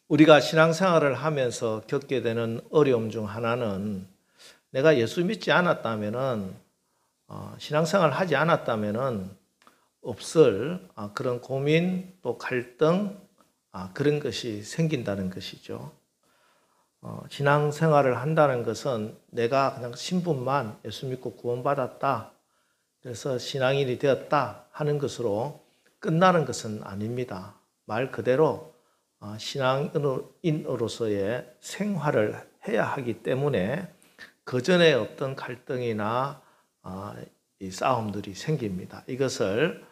우리가 신앙생활을 하면서 겪게 되는 어려움 중 하나는 내가 예수 믿지 않았다면은 신앙생활을 하지 않았다면은 없을 그런 고민 또 갈등 그런 것이 생긴다는 것이죠. 신앙생활을 한다는 것은 내가 그냥 신분만 예수 믿고 구원받았다, 그래서 신앙인이 되었다 하는 것으로 끝나는 것은 아닙니다. 말 그대로 신앙인으로서의 생활을 해야 하기 때문에 그 전에 어떤 갈등이나 이 싸움들이 생깁니다. 이것을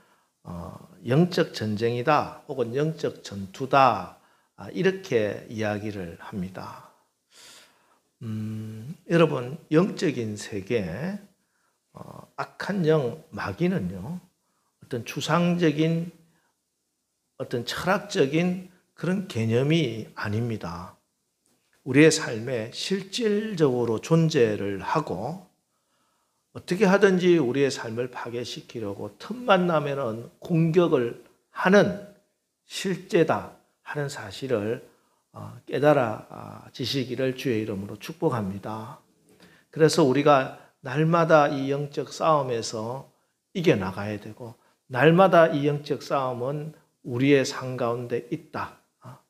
영적 전쟁이다 혹은 영적 전투다 이렇게 이야기를 합니다. 여러분, 영적인 세계 악한 영 마귀는요, 어떤 추상적인 어떤 철학적인 그런 개념이 아닙니다. 우리의 삶에 실질적으로 존재를 하고 어떻게 하든지 우리의 삶을 파괴시키려고 틈만 나면은 공격을 하는 실제다 하는 사실을 깨달아 지시기를 주의 이름으로 축복합니다. 그래서 우리가 날마다 이 영적 싸움에서 이겨나가야 되고 날마다 이 영적 싸움은 우리의 삶 가운데 있다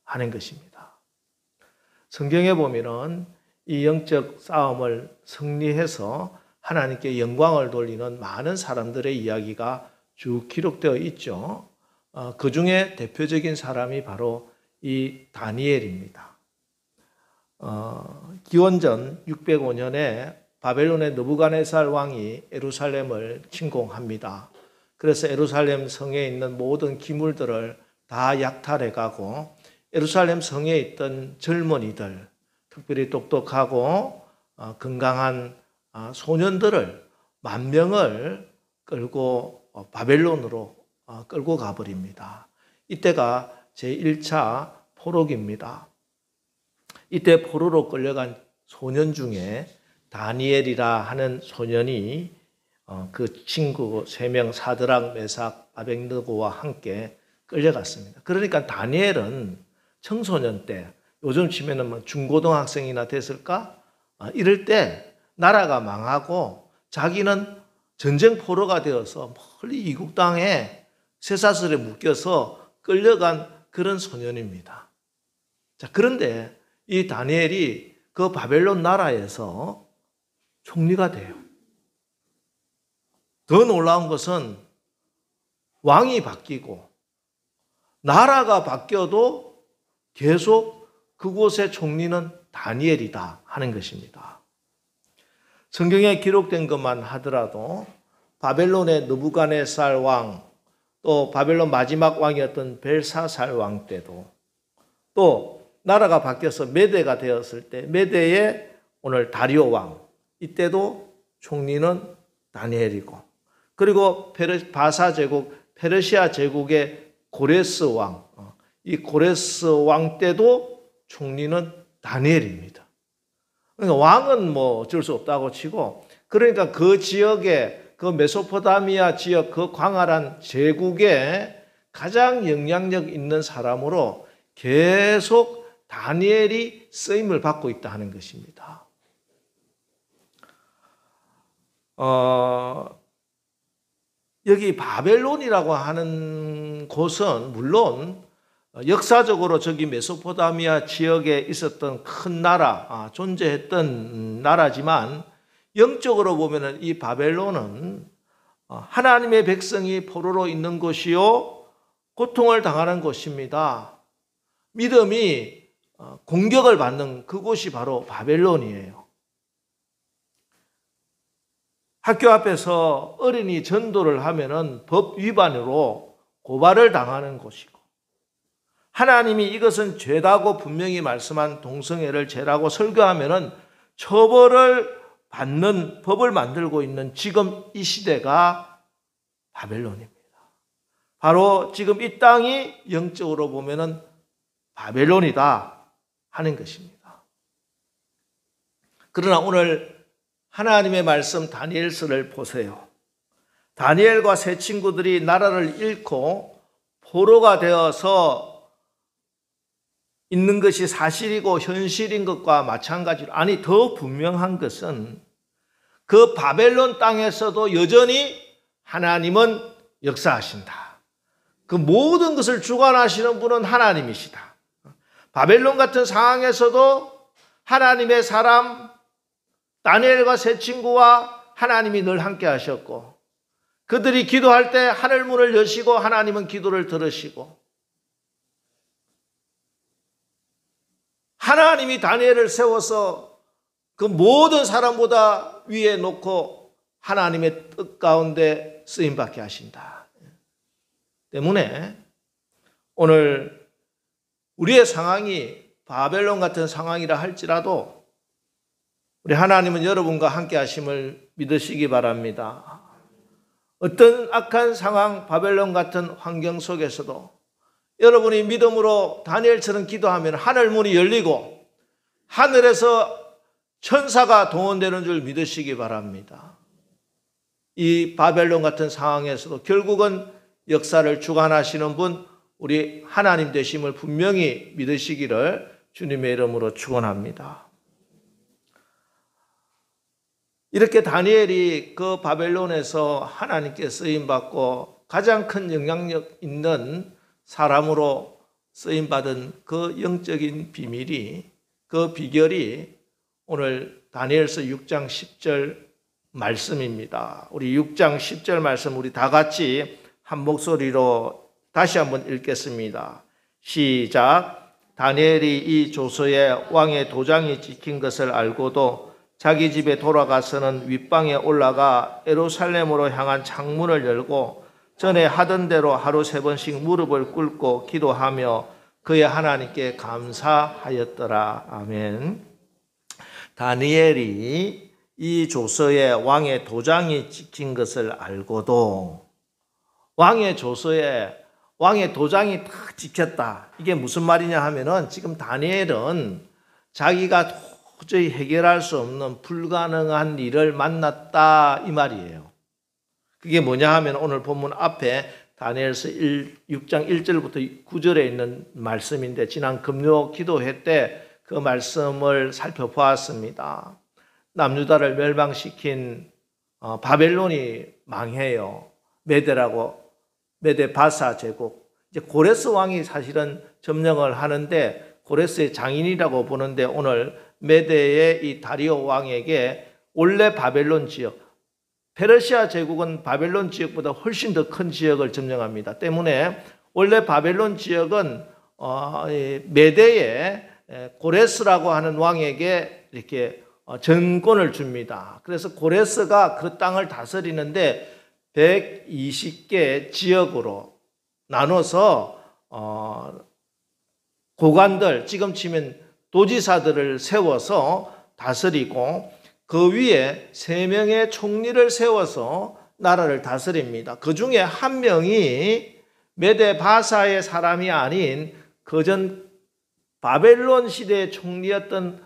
하는 것입니다. 성경에 보면은 이 영적 싸움을 승리해서 하나님께 영광을 돌리는 많은 사람들의 이야기가 쭉 기록되어 있죠. 그 중에 대표적인 사람이 바로 이 다니엘입니다. 기원전 605년에 바벨론의 느부갓네살 왕이 예루살렘을 침공합니다. 그래서 예루살렘 성에 있는 모든 기물들을 다 약탈해 가고 예루살렘 성에 있던 젊은이들, 특별히 똑똑하고 건강한 소년들을 10,000명을 끌고 바벨론으로 끌고 가버립니다. 이때가 제1차 포로기입니다. 이때 포로로 끌려간 소년 중에 다니엘이라 하는 소년이 그 친구 3명 사드락, 메삭, 아벳느고와 함께 끌려갔습니다. 그러니까 다니엘은 청소년 때, 요즘 치면은 중고등학생이나 됐을까? 이럴 때 나라가 망하고 자기는 전쟁 포로가 되어서 멀리 이국 땅에 쇠사슬에 묶여서 끌려간 그런 소년입니다. 자, 그런데 이 다니엘이 그 바벨론 나라에서 총리가 돼요. 더 놀라운 것은 왕이 바뀌고 나라가 바뀌어도 계속 그곳의 총리는 다니엘이다 하는 것입니다. 성경에 기록된 것만 하더라도 바벨론의 느부갓네살 왕, 또 바벨론 마지막 왕이었던 벨사살 왕 때도, 또 나라가 바뀌어서 메대가 되었을 때 메대의 오늘 다리오 왕, 이때도 총리는 다니엘이고, 그리고 바사 제국, 페르시아 제국의 고레스 왕, 이 고레스 왕 때도 총리는 다니엘입니다. 그러니까 왕은 뭐 어쩔 수 없다고 치고, 그러니까 그 지역의 그 메소포타미아 지역 그 광활한 제국에 가장 영향력 있는 사람으로 계속 다니엘이 쓰임을 받고 있다 하는 것입니다. 여기 바벨론이라고 하는 곳은 물론 역사적으로 저기 메소포타미아 지역에 있었던 큰 나라, 존재했던 나라지만 영적으로 보면 이 바벨론은 하나님의 백성이 포로로 있는 곳이요, 고통을 당하는 곳입니다. 믿음이 공격을 받는 그곳이 바로 바벨론이에요. 학교 앞에서 어린이 전도를 하면은 법 위반으로 고발을 당하는 곳이고, 하나님이 이것은 죄다고 분명히 말씀한 동성애를 죄라고 설교하면은 처벌을 받는 법을 만들고 있는 지금 이 시대가 바벨론입니다. 바로 지금 이 땅이 영적으로 보면은 바벨론이다 하는 것입니다. 그러나 오늘 하나님의 말씀 다니엘서를 보세요. 다니엘과 세 친구들이 나라를 잃고 포로가 되어서 있는 것이 사실이고 현실인 것과 마찬가지로, 아니 더 분명한 것은 그 바벨론 땅에서도 여전히 하나님은 역사하신다. 그 모든 것을 주관하시는 분은 하나님이시다. 바벨론 같은 상황에서도 하나님의 사람 다니엘과 세 친구와 하나님이 늘 함께 하셨고, 그들이 기도할 때 하늘 문을 여시고 하나님은 기도를 들으시고, 하나님이 다니엘을 세워서 그 모든 사람보다 위에 놓고 하나님의 뜻 가운데 쓰임받게 하신다. 때문에 오늘 우리의 상황이 바벨론 같은 상황이라 할지라도 우리 하나님은 여러분과 함께 하심을 믿으시기 바랍니다. 어떤 악한 상황, 바벨론 같은 환경 속에서도 여러분이 믿음으로 다니엘처럼 기도하면 하늘 문이 열리고 하늘에서 천사가 동원되는 줄 믿으시기 바랍니다. 이 바벨론 같은 상황에서도 결국은 역사를 주관하시는 분, 우리 하나님 되심을 분명히 믿으시기를 주님의 이름으로 축원합니다. 이렇게 다니엘이 그 바벨론에서 하나님께 쓰임받고 가장 큰 영향력 있는 사람으로 쓰임받은 그 영적인 비밀이, 그 비결이 오늘 다니엘서 6장 10절 말씀입니다. 우리 6장 10절 말씀 우리 다 같이 한 목소리로 다시 한번 읽겠습니다. 시작. 다니엘이 이 조서에 왕의 도장이 찍힌 것을 알고도 자기 집에 돌아가서는 윗방에 올라가 예루살렘으로 향한 창문을 열고 전에 하던 대로 하루 3번씩 무릎을 꿇고 기도하며 그의 하나님께 감사하였더라. 아멘. 다니엘이 이 조서에 왕의 도장이 찍힌 것을 알고도, 왕의 조서에 왕의 도장이 딱 찍혔다. 이게 무슨 말이냐 하면은 지금 다니엘은 자기가 도저히 해결할 수 없는 불가능한 일을 만났다 이 말이에요. 그게 뭐냐 하면 오늘 본문 앞에 다니엘서 6장 1절부터 9절에 있는 말씀인데, 지난 금요 기도회 때 그 말씀을 살펴보았습니다. 남유다를 멸망시킨 바벨론이 망해요. 메데 바사 제국. 이제 고레스 왕이 사실은 점령을 하는데 고레스의 장인이라고 보는데, 오늘 메데의 이 다리오 왕에게 원래 바벨론 지역, 페르시아 제국은 바벨론 지역보다 훨씬 더 큰 지역을 점령합니다. 때문에 원래 바벨론 지역은 메데의 고레스라고 하는 왕에게 이렇게 전권을 줍니다. 그래서 고레스가 그 땅을 다스리는데 120개 지역으로 나눠서 고관들, 지금 치면 도지사들을 세워서 다스리고 그 위에 3명의 총리를 세워서 나라를 다스립니다. 그 중에 한 명이 메데 바사의 사람이 아닌 그전 바벨론 시대의 총리였던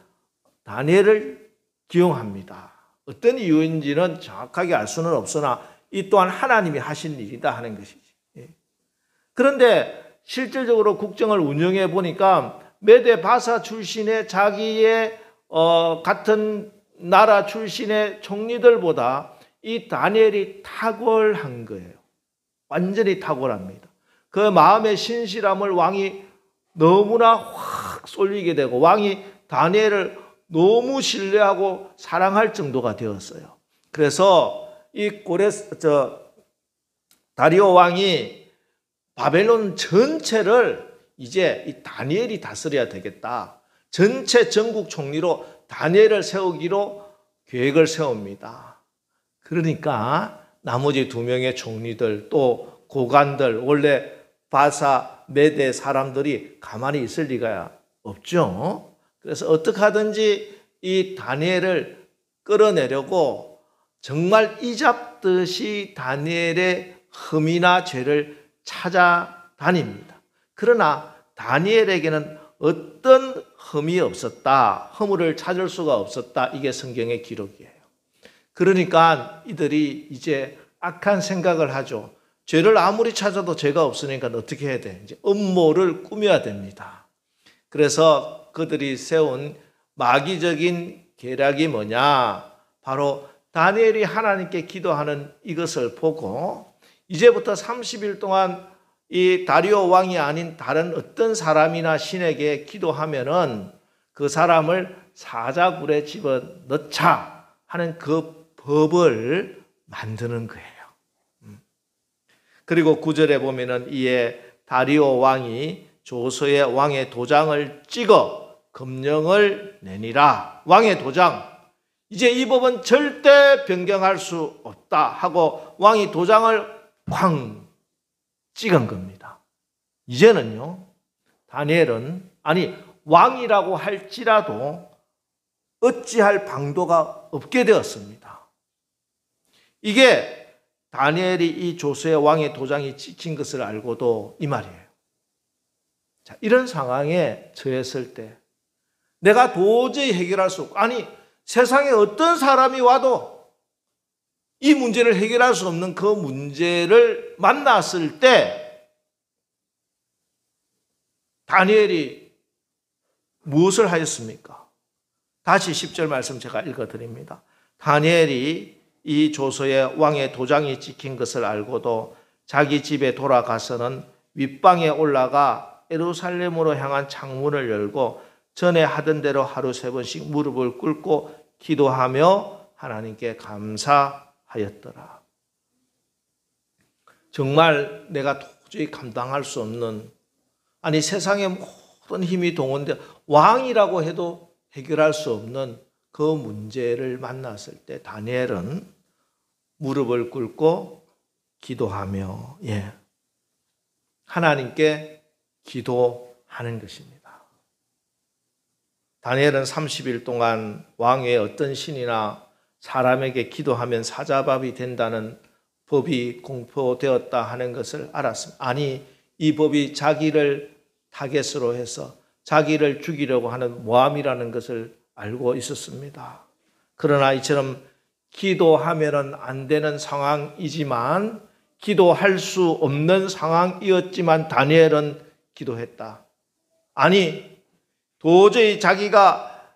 다니엘을 기용합니다. 어떤 이유인지는 정확하게 알 수는 없으나 이 또한 하나님이 하신 일이다 하는 것이지. 그런데 실질적으로 국정을 운영해 보니까 메데 바사 출신의 자기의 같은 나라 출신의 총리들보다 이 다니엘이 탁월한 거예요. 완전히 탁월합니다. 그 마음의 신실함을 왕이 너무나 확 쏠리게 되고, 왕이 다니엘을 너무 신뢰하고 사랑할 정도가 되었어요. 그래서 이 다리오 왕이 바벨론 전체를 이제 이 다니엘이 다스려야 되겠다. 전체 전국 총리로 다니엘을 세우기로 계획을 세웁니다. 그러니까 나머지 2명의 총리들, 또 고관들, 원래 바사, 메데 사람들이 가만히 있을 리가 없죠. 그래서 어떻게 하든지 이 다니엘을 끌어내려고 정말 이잡듯이 다니엘의 흠이나 죄를 찾아다닙니다. 그러나 다니엘에게는 어떤 흠이 없었다, 허물을 찾을 수가 없었다. 이게 성경의 기록이에요. 그러니까 이들이 이제 악한 생각을 하죠. 죄를 아무리 찾아도 죄가 없으니까 어떻게 해야 돼? 이제 음모를 꾸며야 됩니다. 그래서 그들이 세운 마귀적인 계략이 뭐냐? 바로 다니엘이 하나님께 기도하는 이것을 보고 이제부터 30일 동안 이 다리오 왕이 아닌 다른 어떤 사람이나 신에게 기도하면은 그 사람을 사자굴에 집어넣자 하는 그 법을 만드는 거예요. 그리고 9절에 보면은 이에 다리오 왕이 조서에 왕의 도장을 찍어 금령을 내니라. 왕의 도장. 이제 이 법은 절대 변경할 수 없다 하고 왕이 도장을 쾅 찍은 겁니다. 이제는요, 다니엘은 왕이라고 할지라도 어찌할 방도가 없게 되었습니다. 이게 다니엘이 이 조서의 왕의 도장이 찍힌 것을 알고도 이 말이에요. 자, 이런 상황에 처했을 때 내가 도저히 해결할 수 없고, 세상에 어떤 사람이 와도 이 문제를 해결할 수 없는 그 문제를 만났을 때 다니엘이 무엇을 하였습니까? 다시 10절 말씀 제가 읽어드립니다. 다니엘이 이 조서에 왕의 도장이 찍힌 것을 알고도 자기 집에 돌아가서는 윗방에 올라가 예루살렘으로 향한 창문을 열고 전에 하던 대로 하루 3번씩 무릎을 꿇고 기도하며 하나님께 감사하였더라. 정말 내가 도저히 감당할 수 없는, 세상의 모든 힘이 동원돼 왕이라고 해도 해결할 수 없는 그 문제를 만났을 때 다니엘은 무릎을 꿇고 기도하며 하나님께 기도하는 것입니다. 다니엘은 30일 동안 왕의 어떤 신이나 사람에게 기도하면 사자밥이 된다는 법이 공포되었다 하는 것을 알았습니다. 이 법이 자기를 타겟으로 해서 자기를 죽이려고 하는 모함이라는 것을 알고 있었습니다. 그러나 이처럼 기도하면은 안 되는 상황이지만, 기도할 수 없는 상황이었지만 다니엘은 기도했다. 도저히 자기가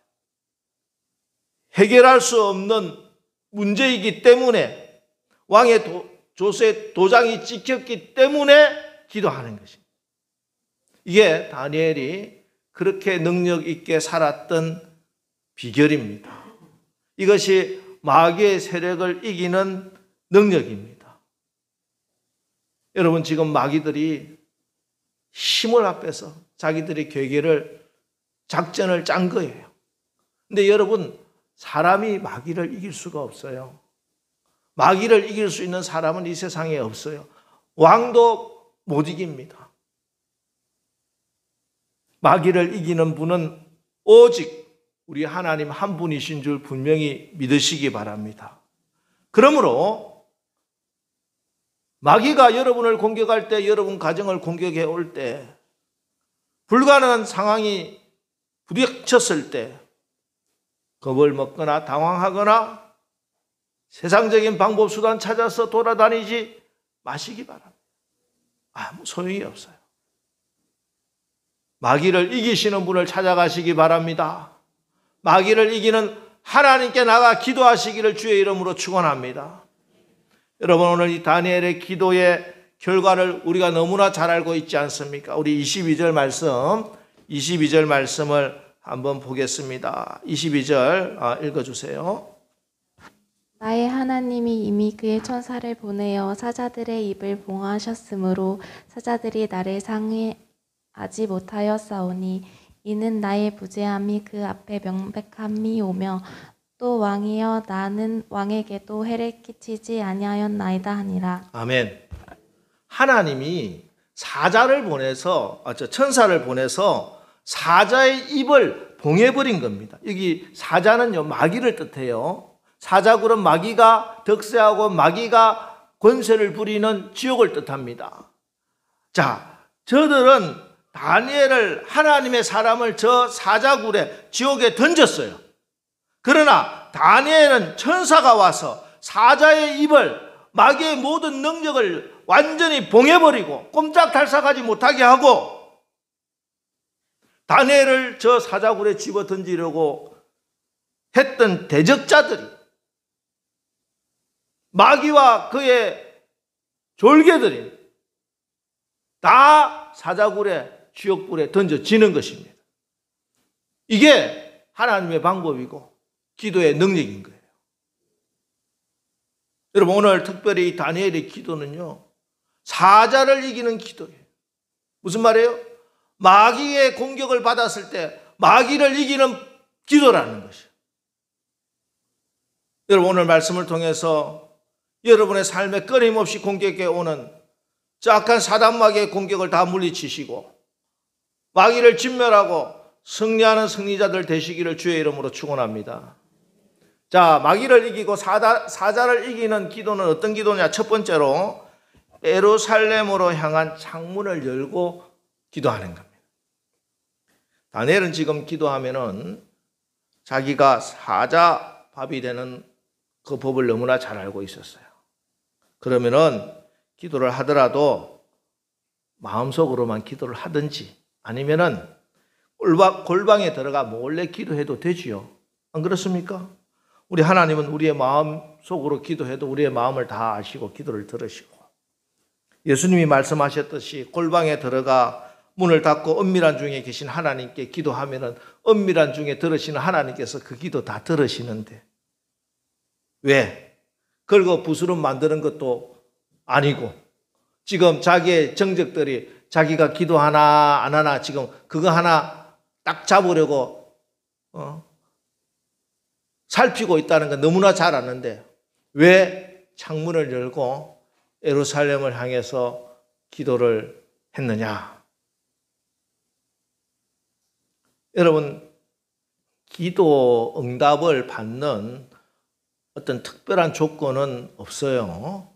해결할 수 없는 문제이기 때문에, 왕의 조서에 도장이 찍혔기 때문에 기도하는 것입니다. 이게 다니엘이 그렇게 능력 있게 살았던 비결입니다. 이것이 마귀의 세력을 이기는 능력입니다. 여러분, 지금 마귀들이 힘을 합해서 자기들의 작전을 짠 거예요. 근데 여러분, 사람이 마귀를 이길 수가 없어요. 마귀를 이길 수 있는 사람은 이 세상에 없어요. 왕도 못 이깁니다. 마귀를 이기는 분은 오직 우리 하나님 한 분이신 줄 분명히 믿으시기 바랍니다. 그러므로 마귀가 여러분을 공격할 때, 여러분 가정을 공격해 올 때, 불가능한 상황이 부딪혔을 때 겁을 먹거나 당황하거나 세상적인 방법 수단 찾아서 돌아다니지 마시기 바랍니다. 아무 소용이 없어요. 마귀를 이기시는 분을 찾아가시기 바랍니다. 마귀를 이기는 하나님께 나가 기도하시기를 주의 이름으로 축원합니다. 여러분, 오늘 이 다니엘의 기도의 결과를 우리가 너무나 잘 알고 있지 않습니까? 우리 22절 말씀을 한번 보겠습니다. 22절 읽어주세요. 나의 하나님이 이미 그의 천사를 보내어 사자들의 입을 봉하셨으므로 사자들이 나를 상해하지 못하였사오니 이는 나의 부재함이 그 앞에 명백함이 오며 또 왕이여 나는 왕에게도 해를 끼치지 아니하였나이다 하니라. 아멘. 하나님이 천사를 보내서 사자의 입을 봉해버린 겁니다. 여기 사자는요, 마귀를 뜻해요. 사자굴은 마귀가 득세하고 마귀가 권세를 부리는 지옥을 뜻합니다. 자, 저들은 다니엘을, 하나님의 사람을 저 사자굴에, 지옥에 던졌어요. 그러나 다니엘은 천사가 와서 사자의 입을, 마귀의 모든 능력을 완전히 봉해버리고 꼼짝달싹하지 못하게 하고, 다니엘을 저 사자굴에 집어 던지려고 했던 대적자들이, 마귀와 그의 졸개들이 다 사자굴에, 지옥불에 던져지는 것입니다. 이게 하나님의 방법이고 기도의 능력인 거예요. 여러분, 오늘 특별히 다니엘의 기도는요, 사자를 이기는 기도예요. 무슨 말이에요? 마귀의 공격을 받았을 때 마귀를 이기는 기도라는 것이에요. 여러분, 오늘 말씀을 통해서 여러분의 삶에 끊임없이 공격해 오는 악한 사단 마귀의 공격을 다 물리치시고 마귀를 진멸하고 승리하는 승리자들 되시기를 주의 이름으로 축원합니다. 자, 마귀를 이기고 사자를 이기는 기도는 어떤 기도냐? 첫 번째로 예루살렘으로 향한 창문을 열고 기도하는 겁니다. 다니엘은 지금 기도하면은 자기가 사자 밥이 되는 그 법을 너무나 잘 알고 있었어요. 그러면은 기도를 하더라도 마음속으로만 기도를 하든지 아니면은 골방에 들어가 몰래 기도해도 되지요. 안 그렇습니까? 우리 하나님은 우리의 마음 속으로 기도해도 우리의 마음을 다 아시고 기도를 들으시고, 예수님이 말씀하셨듯이 골방에 들어가 문을 닫고 은밀한 중에 계신 하나님께 기도하면은 은밀한 중에 들으시는 하나님께서 그 기도 다 들으시는데 왜? 긁어 부스럼 만드는 것도 아니고 지금 자기의 정적들이 자기가 기도하나 안 하나 지금 그거 하나 딱 잡으려고 살피고 있다는 건 너무나 잘 아는데 왜 창문을 열고 예루살렘을 향해서 기도를 했느냐? 여러분, 기도 응답을 받는 어떤 특별한 조건은 없어요.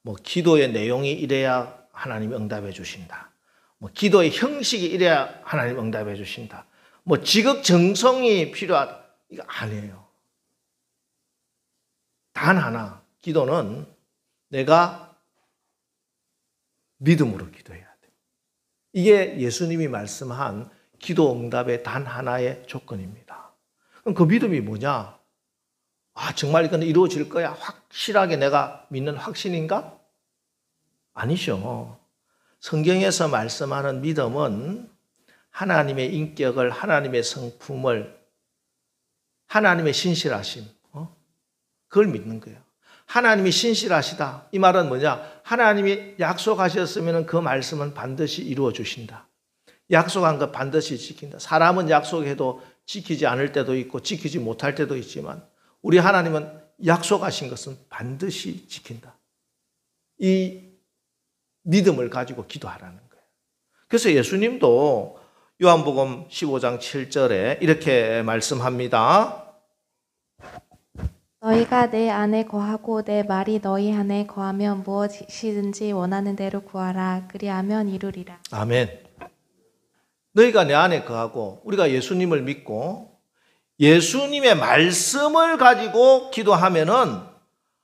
뭐 기도의 내용이 이래야 하나님이 응답해 주신다. 뭐 기도의 형식이 이래야 하나님 응답해 주신다. 뭐 지극정성이 필요하다. 이거 아니에요. 단 하나, 기도는 내가 믿음으로 기도해야 돼. 이게 예수님이 말씀한 기도 응답의 단 하나의 조건입니다. 그럼 그 믿음이 뭐냐? 아, 정말 이건 이루어질 거야. 확실하게 내가 믿는 확신인가? 아니죠. 성경에서 말씀하는 믿음은 하나님의 인격을, 하나님의 성품을, 하나님의 신실하심, 그걸 믿는 거예요. 하나님이 신실하시다. 이 말은 뭐냐? 하나님이 약속하셨으면 그 말씀은 반드시 이루어 주신다. 약속한 것 반드시 지킨다. 사람은 약속해도 지키지 않을 때도 있고 지키지 못할 때도 있지만 우리 하나님은 약속하신 것은 반드시 지킨다. 이 믿음을 가지고 기도하라는 거예요. 그래서 예수님도 요한복음 15장 7절에 이렇게 말씀합니다. 너희가 내 안에 거하고 내 말이 너희 안에 거하면 무엇이든지 원하는 대로 구하라. 그리하면 이루리라. 아멘. 너희가 내 안에 거하고 우리가 예수님을 믿고 예수님의 말씀을 가지고 기도하면은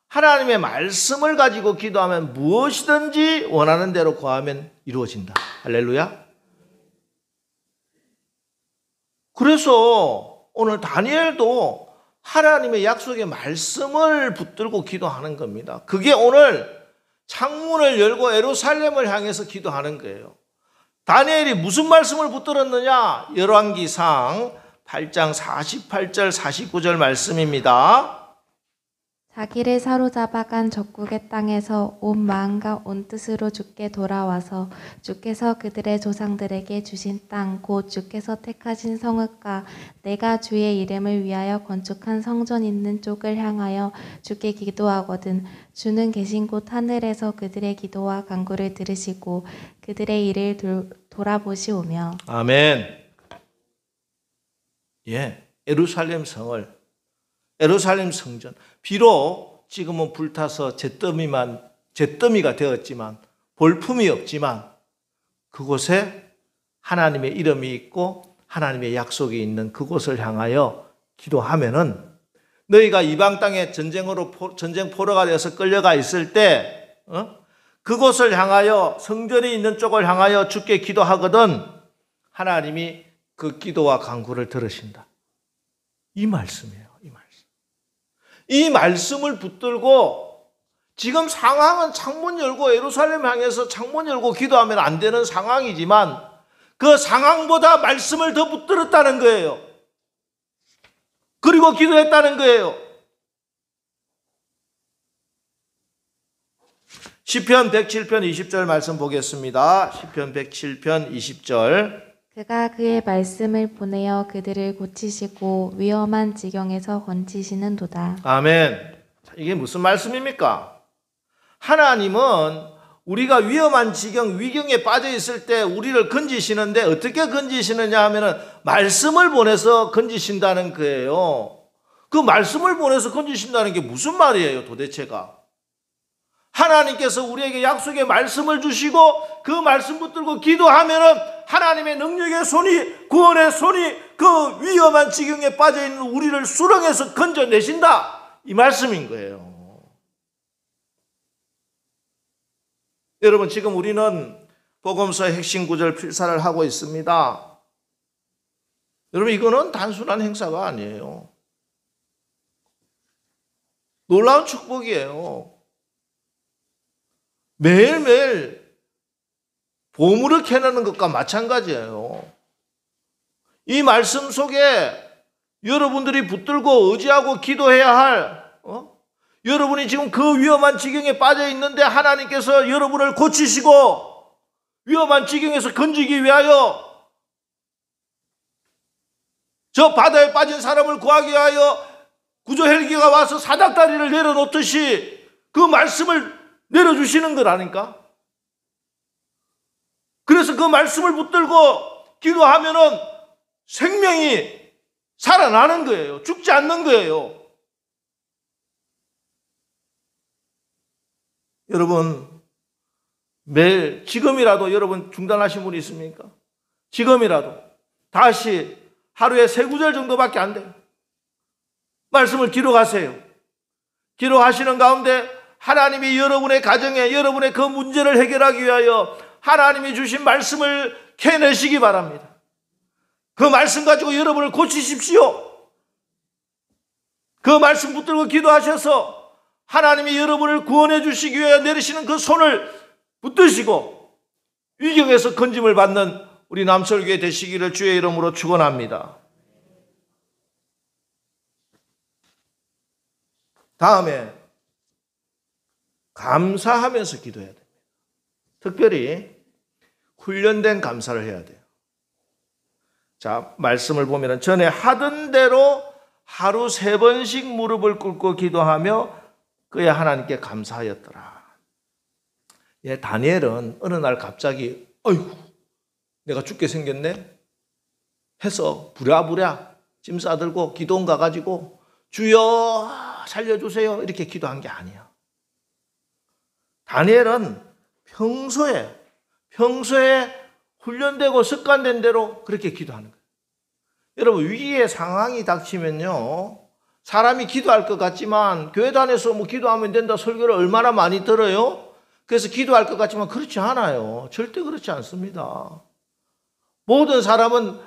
하나님의 말씀을 가지고 기도하면 무엇이든지 원하는 대로 구하면 이루어진다. 할렐루야. 그래서 오늘 다니엘도 하나님의 약속의 말씀을 붙들고 기도하는 겁니다. 그게 오늘 창문을 열고 예루살렘을 향해서 기도하는 거예요. 다니엘이 무슨 말씀을 붙들었느냐? 열왕기상 8장 48절 49절 말씀입니다. 자기를 사로잡아간 적국의 땅에서 온 마음과 온 뜻으로 주께 돌아와서 주께서 그들의 조상들에게 주신 땅 곧 주께서 택하신 성읍과 내가 주의 이름을 위하여 건축한 성전 있는 쪽을 향하여 주께 기도하거든 주는 계신 곳 하늘에서 그들의 기도와 간구를 들으시고 그들의 일을 돌아보시오며. 아멘. 예루살렘 성을, 예루살렘 성전, 비록 지금은 불타서 잿더미가 되었지만 볼품이 없지만 그곳에 하나님의 이름이 있고 하나님의 약속이 있는 그곳을 향하여 기도하면은 너희가 이방 땅에 전쟁 포로가 되어서 끌려가 있을 때 그곳을 향하여 성전이 있는 쪽을 향하여 주께 기도하거든 하나님이 그 기도와 간구를 들으신다. 이 말씀이에요. 이 말씀. 이 말씀을 붙들고 지금 상황은 창문 열고 예루살렘 향해서 창문 열고 기도하면 안 되는 상황이지만 그 상황보다 말씀을 더 붙들었다는 거예요. 그리고 기도했다는 거예요. 시편 107편 20절 말씀 보겠습니다. 시편 107편 20절. 그가 그의 말씀을 보내어 그들을 고치시고 위험한 지경에서 건지시는도다. 아멘. 이게 무슨 말씀입니까? 하나님은 우리가 위험한 지경, 위경에 빠져 있을 때 우리를 건지시는데 어떻게 건지시느냐 하면은 말씀을 보내서 건지신다는 거예요. 그 말씀을 보내서 건지신다는 게 무슨 말이에요, 도대체가? 하나님께서 우리에게 약속의 말씀을 주시고 그 말씀 붙들고 기도하면은 하나님의 능력의 손이, 구원의 손이 그 위험한 지경에 빠져 있는 우리를 수렁에서 건져내신다. 이 말씀인 거예요. 여러분, 지금 우리는 복음서의 핵심 구절 필사를 하고 있습니다. 여러분, 이거는 단순한 행사가 아니에요. 놀라운 축복이에요. 매일매일 보물을 캐내는 것과 마찬가지예요. 이 말씀 속에 여러분들이 붙들고 의지하고 기도해야 할, 여러분이 지금 그 위험한 지경에 빠져 있는데 하나님께서 여러분을 고치시고 위험한 지경에서 건지기 위하여 저 바다에 빠진 사람을 구하기 위하여 구조 헬기가 와서 사닥다리를 내려놓듯이 그 말씀을 내려주시는 거라니까. 그래서 그 말씀을 붙들고 기도하면은 생명이 살아나는 거예요. 죽지 않는 거예요. 여러분, 매일 지금이라도 여러분 중단하신 분이 있습니까? 지금이라도 다시 하루에 3구절 정도밖에 안 돼요. 말씀을 기록하세요. 기록하시는 가운데 하나님이 여러분의 가정에 여러분의 그 문제를 해결하기 위하여 하나님이 주신 말씀을 캐내시기 바랍니다. 그 말씀 가지고 여러분을 고치십시오. 그 말씀 붙들고 기도하셔서 하나님이 여러분을 구원해 주시기 위해 내리시는 그 손을 붙드시고 위경에서 건짐을 받는 우리 남설교회 되시기를 주의 이름으로 축원합니다. 다음에 감사하면서 기도해야 됩니다. 특별히 훈련된 감사를 해야 돼요. 자, 말씀을 보면 전에 하던 대로 하루 3번씩 무릎을 꿇고 기도하며 그의 하나님께 감사하였더라. 예, 다니엘은 어느 날 갑자기 어이구 내가 죽게 생겼네 해서 부랴부랴 짐 싸들고 기도원 가가지고 주여 살려주세요 이렇게 기도한 게 아니야. 다니엘은 평소에 훈련되고 습관된 대로 그렇게 기도하는 거예요. 여러분, 위기의 상황이 닥치면요, 사람이 기도할 것 같지만 교회 다녀서 뭐 기도하면 된다 설교를 얼마나 많이 들어요? 그래서 기도할 것 같지만 그렇지 않아요. 절대 그렇지 않습니다. 모든 사람은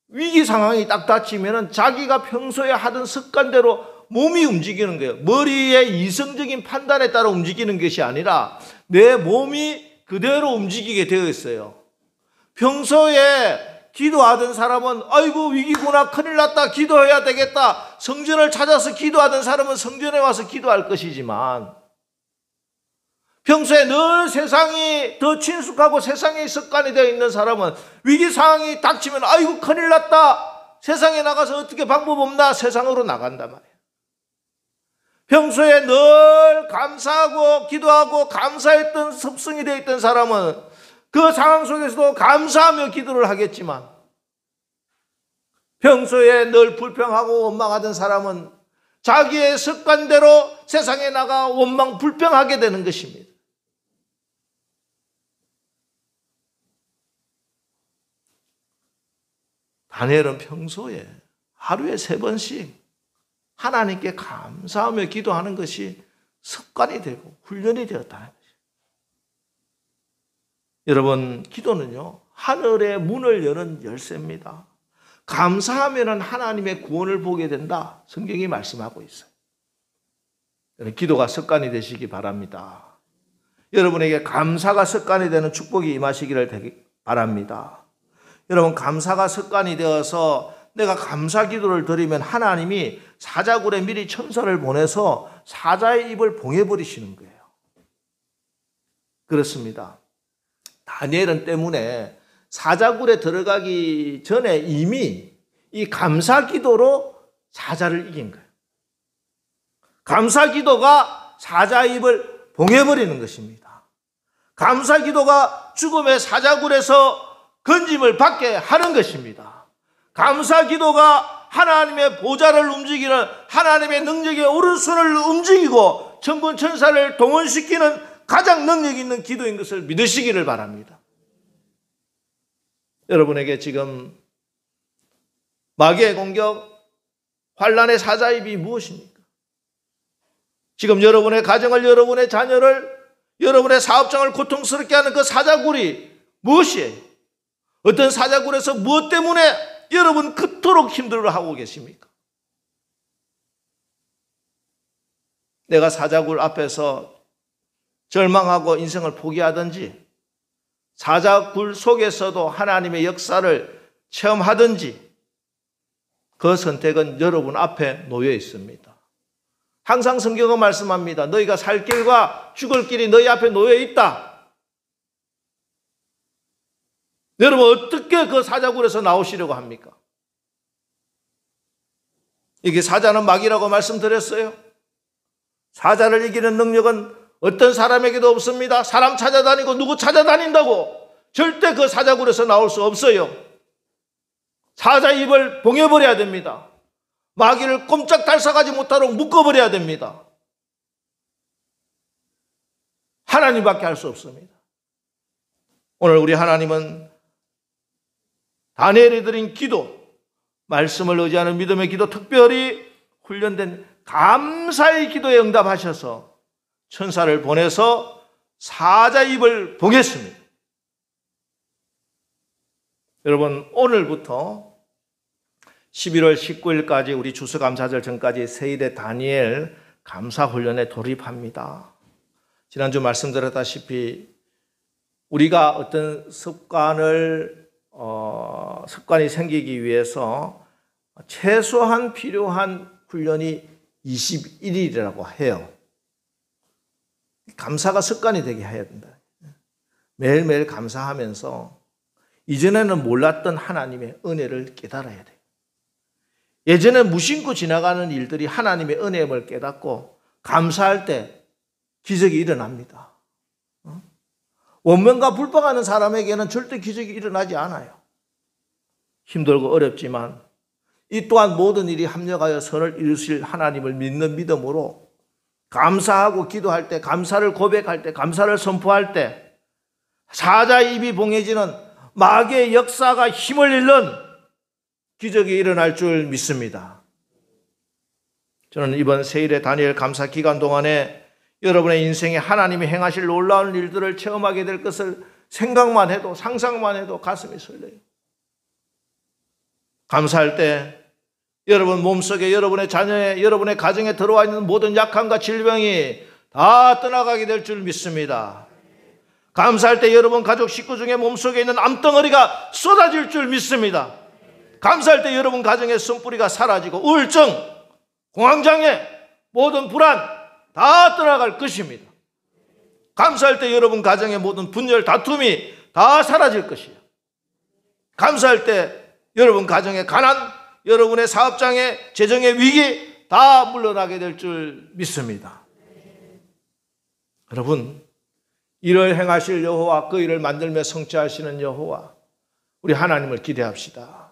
위기 상황이 딱 닥치면 자기가 평소에 하던 습관대로 몸이 움직이는 거예요. 머리의 이성적인 판단에 따라 움직이는 것이 아니라 내 몸이 그대로 움직이게 되어 있어요. 평소에 기도하던 사람은 아이고 위기구나 큰일 났다 기도해야 되겠다 성전을 찾아서 기도하던 사람은 성전에 와서 기도할 것이지만 평소에 늘 세상이 더 친숙하고 세상의 습관이 되어 있는 사람은 위기 상황이 닥치면 아이고 큰일 났다 세상에 나가서 어떻게 방법 없나 세상으로 나간단 말이에요. 평소에 늘 감사하고 기도하고 감사했던 습성이 되어 있던 사람은 그 상황 속에서도 감사하며 기도를 하겠지만 평소에 늘 불평하고 원망하던 사람은 자기의 습관대로 세상에 나가 원망 불평하게 되는 것입니다. 다니엘은 평소에 하루에 3번씩 하나님께 감사하며 기도하는 것이 습관이 되고 훈련이 되었다는 것이죠. 여러분, 기도는요 하늘의 문을 여는 열쇠입니다. 감사하면 하나님의 구원을 보게 된다. 성경이 말씀하고 있어요. 기도가 습관이 되시기 바랍니다. 여러분에게 감사가 습관이 되는 축복이 임하시기를 바랍니다. 여러분, 감사가 습관이 되어서 내가 감사 기도를 드리면 하나님이 사자굴에 미리 천사를 보내서 사자의 입을 봉해버리시는 거예요. 그렇습니다. 다니엘은 때문에 사자굴에 들어가기 전에 이미 이 감사 기도로 사자를 이긴 거예요. 감사 기도가 사자의 입을 봉해버리는 것입니다. 감사 기도가 죽음의 사자굴에서 건짐을 받게 하는 것입니다. 감사 기도가 하나님의 보좌를 움직이는 하나님의 능력의 오른손을 움직이고 천군 천사를 동원시키는 가장 능력 있는 기도인 것을 믿으시기를 바랍니다. 여러분에게 지금 마귀의 공격, 환난의 사자입이 무엇입니까? 지금 여러분의 가정을, 여러분의 자녀를, 여러분의 사업장을 고통스럽게 하는 그 사자굴이 무엇이에요? 어떤 사자굴에서 무엇 때문에 여러분 그토록 힘들어하고 계십니까? 내가 사자굴 앞에서 절망하고 인생을 포기하든지, 사자굴 속에서도 하나님의 역사를 체험하든지, 그 선택은 여러분 앞에 놓여 있습니다. 항상 성경은 말씀합니다. 너희가 살 길과 죽을 길이 너희 앞에 놓여 있다. 여러분, 어떻게 그 사자굴에서 나오시려고 합니까? 이게 사자는 마귀라고 말씀드렸어요. 사자를 이기는 능력은 어떤 사람에게도 없습니다. 사람 찾아다니고 누구 찾아다닌다고 절대 그 사자굴에서 나올 수 없어요. 사자 입을 봉해버려야 됩니다. 마귀를 꼼짝달싹하지 못하도록 묶어버려야 됩니다. 하나님밖에 할 수 없습니다. 오늘 우리 하나님은 다니엘이 드린 기도, 말씀을 의지하는 믿음의 기도, 특별히 훈련된 감사의 기도에 응답하셔서 천사를 보내서 사자 입을 봉했습니다. 여러분, 오늘부터 11월 19일까지 우리 추수감사절 전까지 세일의 다니엘 감사훈련에 돌입합니다. 지난주 말씀드렸다시피 우리가 어떤 습관이 생기기 위해서 최소한 필요한 훈련이 21일이라고 해요. 감사가 습관이 되게 해야 된다. 매일매일 감사하면서 이전에는 몰랐던 하나님의 은혜를 깨달아야 돼요. 예전에 무심코 지나가는 일들이 하나님의 은혜임을 깨닫고 감사할 때 기적이 일어납니다. 원망과 불평하는 사람에게는 절대 기적이 일어나지 않아요. 힘들고 어렵지만 이 또한 모든 일이 합력하여 선을 이루실 하나님을 믿는 믿음으로 감사하고 기도할 때, 감사를 고백할 때, 감사를 선포할 때 사자의 입이 봉해지는 마귀의 역사가 힘을 잃는 기적이 일어날 줄 믿습니다. 저는 이번 세일의 다니엘 감사 기간 동안에 여러분의 인생에 하나님이 행하실 놀라운 일들을 체험하게 될 것을 생각만 해도, 상상만 해도 가슴이 설레요. 감사할 때 여러분 몸속에, 여러분의 자녀에, 여러분의 가정에 들어와 있는 모든 약함과 질병이 다 떠나가게 될 줄 믿습니다. 감사할 때 여러분 가족 식구 중에 몸속에 있는 암덩어리가 쏟아질 줄 믿습니다. 감사할 때 여러분 가정의 쓴뿌리가 사라지고 우울증, 공황장애, 모든 불안 다 떠나갈 것입니다. 감사할 때 여러분 가정의 모든 분열, 다툼이 다 사라질 것이에요. 감사할 때 여러분 가정의 가난, 여러분의 사업장의 재정의 위기 다 물러나게 될 줄 믿습니다. 여러분, 이를 행하실 여호와, 그 일을 만들며 성취하시는 여호와, 우리 하나님을 기대합시다.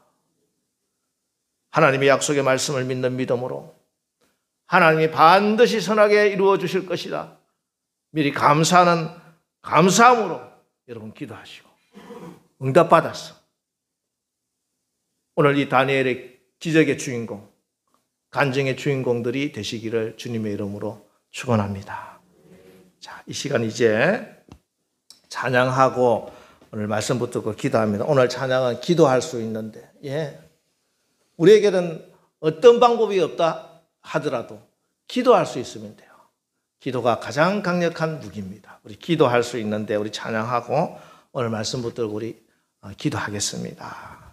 하나님의 약속의 말씀을 믿는 믿음으로 하나님이 반드시 선하게 이루어 주실 것이다. 미리 감사하는 감사함으로 여러분 기도하시고 응답받았어. 오늘 이 다니엘의 기적의 주인공, 간증의 주인공들이 되시기를 주님의 이름으로 축원합니다. 자, 이 시간 이제 찬양하고 오늘 말씀 붙들고 기도합니다. 오늘 찬양은 기도할 수 있는데, 예. 우리에게는 어떤 방법이 없다 하더라도 기도할 수 있으면 돼요. 기도가 가장 강력한 무기입니다. 우리 기도할 수 있는데 우리 찬양하고 오늘 말씀 붙들고 우리 기도하겠습니다.